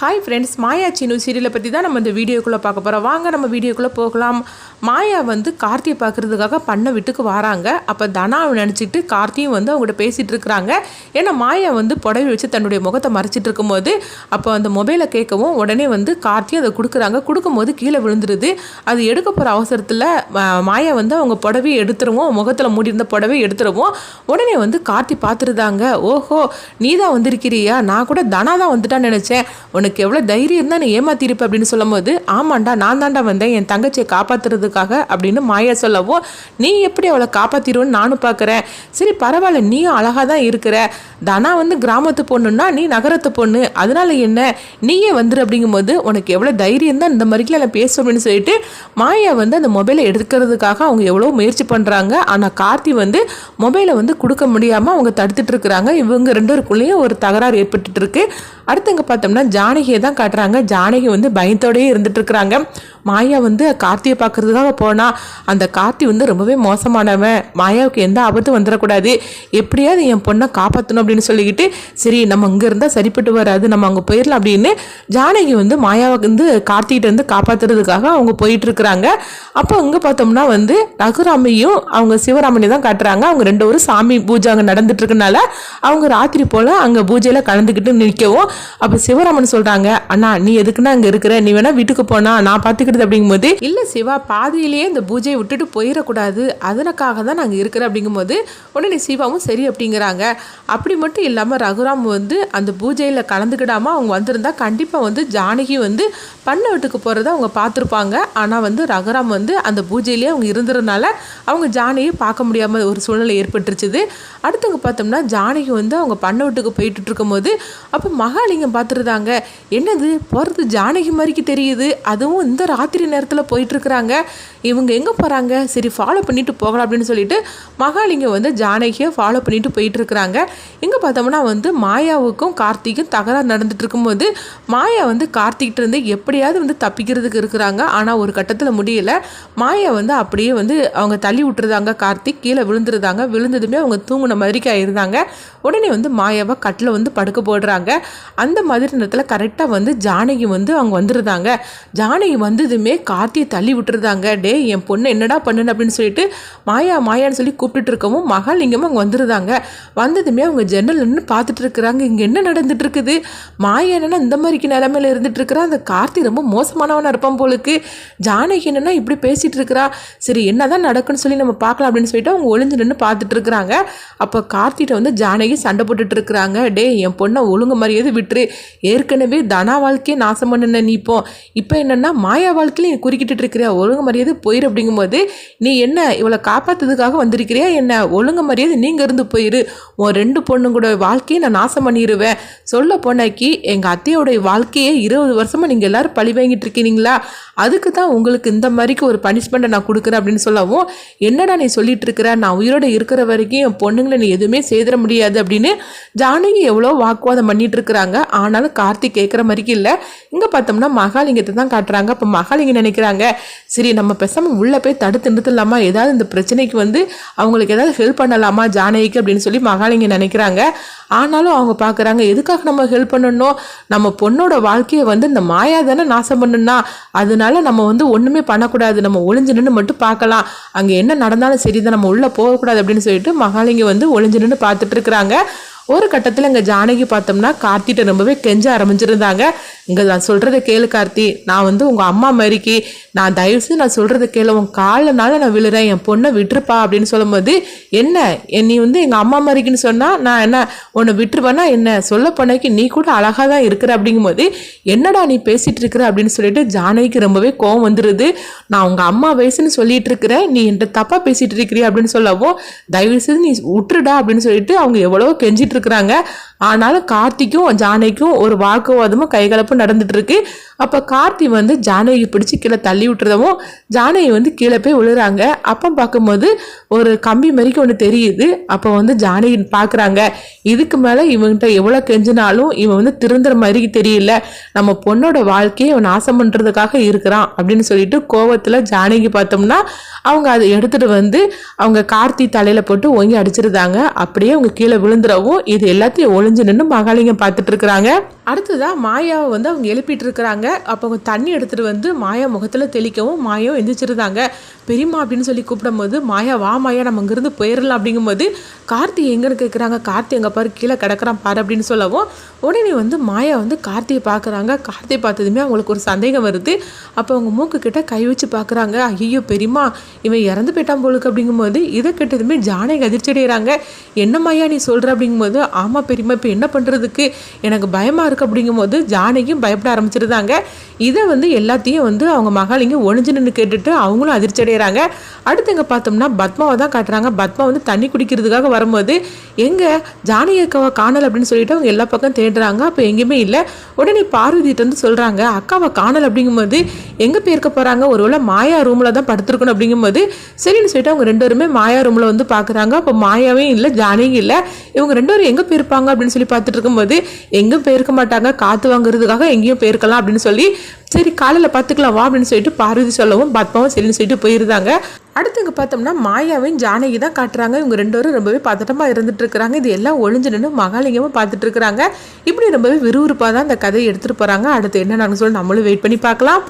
Hi friends, மாயா சீனு சீரியலை பற்றி தான் நம்ம இந்த வீடியோக்குள்ளே பார்க்க போகிறோம். வாங்க நம்ம வீடியோக்குள்ளே போகலாம். மாயா கார்த்தியை பார்க்குறதுக்காக பண்ண வீட்டுக்கு வராங்க. அப்போ தனாவை நினச்சிட்டு கார்த்தியும் அவங்ககிட்ட பேசிகிட்டு இருக்கிறாங்க. ஏன்னா மாயா புடவை வச்சு தன்னுடைய முகத்தை மறைச்சிட்டு இருக்கும்போது அப்போ அந்த மொபைலை கேட்கவும் உடனே கார்த்தியும் அதை கொடுக்குறாங்க. கொடுக்கும்போது கீழே விழுந்துருது. அது எடுக்க போகிற அவசரத்தில் மாயா அவங்க புடவையை எடுத்துருவோம், முகத்தில் மூடியிருந்த புடவையை எடுத்துருவோம். உடனே கார்த்தி பார்த்துருந்தாங்க. ஓஹோ, நீ தான் வந்திருக்கிறியா? நான் கூட தனா தான் வந்துட்டான்னு நினச்சேன். உனக்கு எவ்வளோ தைரியம் இருந்தால் நீ ஏமாத்திருப்ப அப்படின்னு சொல்லும் போது, ஆமாண்டா நான் தாண்டா வந்தேன் என் தங்கச்சியை காப்பாற்றுறதுக்காக அப்படின்னு மாயா சொல்லவும், நீ எப்படி அவளை காப்பாற்றிடுவோன்னு நானும் பார்க்குறேன். சரி பரவாயில்ல, நீயும் அழகாக தான் இருக்கிற. தனா கிராமத்து பொண்ணுன்னா நீ நகரத்து பொண்ணு, அதனால என்ன, நீயே வந்துரு அப்படிங்கும்போது உனக்கு எவ்வளோ தைரியம் தான் இந்த மாதிரிலாம் நான் பேசும் அப்படின்னு சொல்லிட்டு மாயா அந்த மொபைலை எடுக்கிறதுக்காக அவங்க எவ்வளோ முயற்சி பண்ணுறாங்க. ஆனால் கார்த்தி மொபைலை கொடுக்க முடியாமல் அவங்க தடுத்துட்டு இருக்கிறாங்க. இவங்க ரெண்டு பேருக்குள்ளேயும் ஒரு தகராறு ஏற்பட்டுட்டு இருக்கு. அடுத்தங்க பார்த்தோம்னா ஜானகியை தான் காட்டுறாங்க. ஜானகி பயத்தோடயே இருந்துட்டு இருக்கிறாங்க. மாயா கார்த்தியை பார்க்கறதுக்காக போனால் அந்த கார்த்தி ரொம்பவே மோசமானவன், மாயாவுக்கு எந்த ஆபத்தும் வந்துடக்கூடாது, எப்படியாவது என் பொண்ணை காப்பாற்றணும் அப்படின்னு சொல்லிக்கிட்டு, சரி நம்ம இங்கே இருந்தால் சரிப்பட்டு வராது, நம்ம அங்கே போயிடலாம் அப்படின்னு ஜானகி மாயாவை கார்த்திகிட்ட காப்பாற்றுறதுக்காக அவங்க போயிட்டு இருக்கிறாங்க. அப்போ இங்கே பார்த்தோம்னா ரகுராமையும் அவங்க சிவராமனையும் தான் காட்டுறாங்க. அவங்க ரெண்டு ஒரு சாமி பூஜை அங்கே நடந்துட்டு இருக்கனால அவங்க ராத்திரி போல் அங்கே பூஜையில் கலந்துக்கிட்டு நிற்கவும், அப்போ சிவராமன் சொல்கிறாங்க, அண்ணா நீ எதுக்குன்னா அங்கே இருக்கிற, நீ வேணா வீட்டுக்கு போனா நான் பார்த்துக்கிட்டு அப்படிங்கும்போது, இல்லை சிவா பாதியிலேயே இந்த பூஜையை விட்டுட்டு போயிடக்கூடாது, அதற்காக தான் நாங்கள் இருக்கிறேன் அப்படிங்கும்போது உடனே சிவாவும் சரி அப்படிங்கிறாங்க. அப்படி மட்டும் இல்லாமல் ரகுராம் அந்த பூஜையில் கலந்துக்கிடாமல் அவங்க வந்திருந்தா கண்டிப்பாக ஜானகி பண்ண வீட்டுக்கு போகிறத அவங்க பார்த்துருப்பாங்க. ஆனால் ரகுராம் அந்த பூஜையிலேயே அவங்க இருந்ததுனால அவங்க ஜானகியை பார்க்க முடியாமல் ஒரு சூழ்நிலை ஏற்பட்டுருச்சுது. அடுத்தவங்க பார்த்தோம்னா ஜானகி அவங்க பண்ண வீட்டுக்கு போயிட்டு இருக்கும்போது அப்போ மகாலிங்கம் பார்த்துருந்தாங்க. என்னது போகிறது ஜானகி மாதிரிக்கு தெரியுது, அதுவும் இந்த ராத்திரி நேரத்தில் போயிட்டுருக்குறாங்க, இவங்க எங்கே போகிறாங்க, சரி ஃபாலோ பண்ணிட்டு போகலாம் அப்படின்னு சொல்லிட்டு மகாலிங்கம் ஜானகியை ஃபாலோ பண்ணிட்டு போயிட்டுருக்குறாங்க. இங்கே பார்த்தோம்னா மாயாவுக்கும் கார்த்திக்கும் தகராறு நடந்துட்டு இருக்கும்போது மாயா கார்த்திகிட்ட இருந்து எப்படியாவது தப்பிக்கிறதுக்கு இருக்கிறாங்க. ஆனால் ஒரு கட்டத்தில் முடியல. மாயா அப்படியே அவங்க தள்ளி விட்டுருந்தாங்க. கார்த்திக் கீழே விழுந்துருந்தாங்க. விழுந்ததுமே அவங்க தூங்கின மாதிரிக்கு ஆயிருந்தாங்க. உடனே மாயாவை கட்டில் படுக்க போடுறாங்க. அந்த மாதிரி நேரத்தில் கரெக்டாக ஜானகி அவங்க வந்துருந்தாங்க. ஜானகி வந்ததுமே கார்த்தியை தள்ளி விட்டுருந்தாங்க. டே என் பொண்ணு என்னடா பண்ணுன்னு அப்படின்னு சொல்லிட்டு மாயா மாயான்னு சொல்லி கூப்பிட்டுட்டு இருக்கவும் மகாலிங்கமும் அங்கே வந்துருந்தாங்க. வந்ததுமே அவங்க ஜன்னல் நின்று பார்த்துட்டு இருக்கிறாங்க. இங்கே என்ன நடந்துட்டு இருக்குது, மாயா என்னன்னா இந்த மாதிரிக்கு நிலைமையில இருந்துட்டு இருக்கிறா, அந்த கார்த்தி ரொம்ப மோசமானவனாக இருப்பான் போலுக்கு, ஜானகி என்னன்னா இப்படி பேசிட்டு இருக்கிறா, சரி என்னதான் நடக்குன்னு சொல்லி நம்ம பார்க்கலாம் அப்படின்னு சொல்லிட்டு அவங்க ஒளிஞ்சு நின்று பார்த்துட்டு இருக்கிறாங்க. அப்போ கார்த்திகிட்ட ஜானகி சண்டை போட்டுட்டு இருக்கிறாங்க. டே என் பொண்ணை ஒழுங்கு மரியாதை விட்டுரு, ஏற்கனவே தனா வாழ்க்கையை நாசம் பண்ண நீ இப்போ என்னன்னா மாயா வாழ்க்கையில நீ குறுக்கிட்டு இருக்கிறியா, ஒழுங்கு மரியாதை போயிரு அப்படிங்கும்போது, நீ என்ன இவளை காப்பாற்றுறதுக்காக வந்திருக்கிறியா என்ன, ஒழுங்கு மரியாதை நீங்கள் இருந்து போயிரு, உன் ரெண்டு பொண்ணுங்களோட வாழ்க்கையை நான் நாசம் பண்ணிடுவேன், சொல்ல போனாக்கி எங்கள் அத்தையோடைய வாழ்க்கையை 20 வருஷமாக நீங்கள் எல்லோரும் பழி வாங்கிட்டு இருக்கீங்களா, அதுக்கு தான் உங்களுக்கு இந்த மாதிரிக்கு ஒரு பனிஷ்மெண்ட்டை நான் கொடுக்குறேன் அப்படின்னு சொல்லவும், என்னடா நீ சொல்லிட்டு இருக்கிற, நான் உயிரோடு இருக்கிற வரைக்கும் என் பொண்ணுங்களை நீ எதுவுமே செய்திட முடியாது அப்படின்னு ஜானகி எவ்வளோ வாக்குவாதம் பண்ணிட்டு இருக்கிறாங்க. ஆனாலும் கார்த்திக் கேட்குற மாதிரிக்கு இல்லை. இங்கே பார்த்தோம்னா மகாலிங்கத்தை தான் காட்டுறாங்க. அப்போ மகாலிங்கம் நினைக்கிறாங்க, சரி நம்ம பேசாமல் உள்ளே போய் தடுத்து நிறுத்தலாமா, ஏதாவது இந்த பிரச்சனைக்கு அவங்களுக்கு ஏதாவது ஹெல்ப் பண்ணலாமா ஜானகிக்கு அப்படின்னு சொல்லி மகாலிங்கம் நினைக்கிறாங்க. ஆனாலும் அவங்க பார்க்குறாங்க, எதுக்காக நம்ம ஹெல்ப் பண்ணணும், நம்ம பொண்ணோட வாழ்க்கையை இந்த மாயா தானே நாசம் பண்ணணும்னா, அதனால நம்ம ஒன்றுமே பண்ணக்கூடாது, நம்ம ஒளிஞ்சு நின்று மட்டும் பார்க்கலாம், அங்கே என்ன நடந்தாலும் சரி தான், நம்ம உள்ளே போகக்கூடாது அப்படின்னு சொல்லிட்டு மகாலிங்கம் ஒளிஞ்சு நின்று பார்த்துட்டு இருக்கிறாங்க. ஒரு கட்டத்தில் இங்கே ஜானகி பார்த்தோம்னா கார்த்திகிட்ட ரொம்பவே கெஞ்ச ஆரம்பிச்சிருந்தாங்க. இங்கே நான் சொல்கிறத கேளு கார்த்தி, நான் உங்கள் அம்மா மாதிரிக்கு, நான் தயவுசெய்து நான் சொல்கிறத கேளு, உன் காலனால நான் விழுறேன், என் பொண்ணை விட்டுருப்பா அப்படின்னு சொல்லும்போது, என்ன நீ எங்கள் அம்மா மாதிரிக்குன்னு சொன்னால் நான் என்ன உன்னை விட்டுருவேன்னா என்ன, சொல்ல போனாக்கி நீ கூட அழகாக தான் இருக்கிற அப்படிங்கும்போது, என்னடா நீ பேசிகிட்டு இருக்கிற அப்படின்னு சொல்லிட்டு ஜானகிக்கு ரொம்பவே கோவம் வந்துடுது. நான் உங்கள் அம்மா வயசுன்னு சொல்லிட்டு இருக்கிறேன், நீ என்கிட்ட தப்பாக பேசிகிட்டு இருக்கிறிய அப்படின்னு சொல்லவும், தயவுசெய்து நீ விட்டுருடா அப்படின்னு சொல்லிட்டு அவங்க எவ்வளவோ கெஞ்சிட்டு இருக்கிறாங்க. ஆனாலும் கார்த்திக்கும் ஜானகிக்கும் ஒரு வாக்குவாதமும் கைகலப்பும் நடந்துட்டு இருக்கு. அப்போ கார்த்தி ஜானகி பிடிச்சி கீழே தள்ளி விட்டுறதவும் ஜானகி கீழே போய் விழுறாங்க. அப்போ பார்க்கும்போது ஒரு கம்பி மாதிரிக்கு ஒன்று தெரியுது. அப்போ ஜானகி பார்க்குறாங்க, இதுக்கு மேலே இவன்கிட்ட எவ்வளோ கெஞ்சினாலும் இவன் திருந்துற மாதிரி தெரியல, நம்ம பொண்ணோட வாழ்க்கையை இவன் நாசம் பண்ணுறதுக்காக இருக்கிறான் அப்படின்னு சொல்லிட்டு கோவத்தில் ஜானகி பார்த்தோம்னா அவங்க அதை எடுத்துகிட்டு அவங்க கார்த்தி தலையில் போட்டு ஓங்கி அடிச்சிருந்தாங்க. அப்படியே அவங்க கீழே விழுந்துடவும் இது எல்லாத்தையும் ஒளிஞ்சு நின்று மகாலிங்கம் பார்த்துட்டு இருக்கிறாங்க. அடுத்ததாக மாயாவை வந்து அவங்க எழுப்பிட்டு இருக்கிறாங்க. அப்போ அவங்க தண்ணி எடுத்துகிட்டு வந்து மாயா முகத்தில் தெளிக்கவும் மாயாவும் எந்திரிச்சிருந்தாங்க. பெரியம்மா அப்படின்னு சொல்லி கூப்பிடும்போது மாயா வா மாயா நம்ம இங்கேருந்து போயிடலாம் அப்படிங்கும்போது கார்த்தி எங்கன்னு கேட்குறாங்க. கார்த்தி எங்கே பாரு கீழே கிடக்கிறான் பாரு அப்படின்னு சொல்லவும் உடனே வந்து மாயா வந்து கார்த்தியை பார்க்குறாங்க. கார்த்தியை பார்த்ததுமே அவங்களுக்கு ஒரு சந்தேகம் வருது. அப்போ அவங்க மூக்கு கிட்ட கை வச்சு பார்க்குறாங்க. ஐயோ பெரியம்மா இவன் இறந்து போயிட்டான் போலுக்கு அப்படிங்கும்போது இதை கேட்டதுமே ஜானகி அதிர்ச்சி அடைகிறாங்க. என்ன மாயா நீ சொல்கிற அப்படிங்கும்போது ஆமாம் பெரியம்மா இப்போ என்ன பண்ணுறதுக்கு எனக்கு பயமாக இருக்குது அப்படிங்கும்போது ஜானகியும் பயப்பட ஆரம்பிச்சிருந்தாங்க. இதை வந்து எல்லாத்தையும் வந்து அவங்க மகாலிங்க ஒளிஞ்சு நின்று கேட்டுட்டு அவங்களும் அதிர்ச்சி அடைகிறாங்க. அடுத்து எங்கே பார்த்தோம்னா பத்மாவை தான் காட்டுறாங்க. பத்மா வந்து தண்ணி குடிக்கிறதுக்காக வரும்போது எங்கே ஜானகி அக்காவை காணல் அப்படின்னு சொல்லிட்டு அவங்க எல்லா பக்கம் தேடுறாங்க. அப்போ எங்கேயுமே இல்லை. உடனே பார்வதிட்டு வந்து சொல்கிறாங்க அக்காவை காணல் அப்படிங்கும்போது எங்கே போயிருக்க போகிறாங்க, ஒருவேளை மாயா ரூமில் தான் படுத்துருக்கணும் அப்படிங்கும்போது சரின்னு சொல்லிட்டு அவங்க ரெண்டு பேருமே மாயா ரூமில் வந்து பார்க்குறாங்க. அப்போ மாயாவே இல்லை ஜானகியும் இல்லை. இவங்க ரெண்டு பேரும் எங்கே போயிருப்பாங்க அப்படின்னு சொல்லி பார்த்துட்டு இருக்கும்போது எங்கே போயிருக்க மாட்டாங்க, காற்று வாங்குறதுக்காக எங்கேயும் போயிருக்கலாம் அப்படின்னு சொல்லி சரி காலையில் பார்த்துக்கலாம் வா அப்படின்னு சொல்லிட்டு பார்வதி சொல்லவும் பத்மாவும் சரின்னு சொல்லிட்டு போயிருந்தாங்க. அடுத்து இங்கே பார்த்தோம்னா மாயாவையும் ஜானகி தான் காட்டுறாங்க. இவங்க ரெண்டு பேரும் ரொம்பவே பதட்டமாக இருந்துட்டு இருக்கிறாங்க. இது எல்லாம் ஒளிஞ்சு நின்று மகாலிங்கமும் பார்த்துட்டு இருக்கிறாங்க. இப்படி ரொம்பவே விறுவிறுப்பாக தான் இந்த கதையை எடுத்துகிட்டு போகிறாங்க. அடுத்து என்ன நான் சொல்லி நம்மளும் வெயிட் பண்ணி பார்க்கலாம்.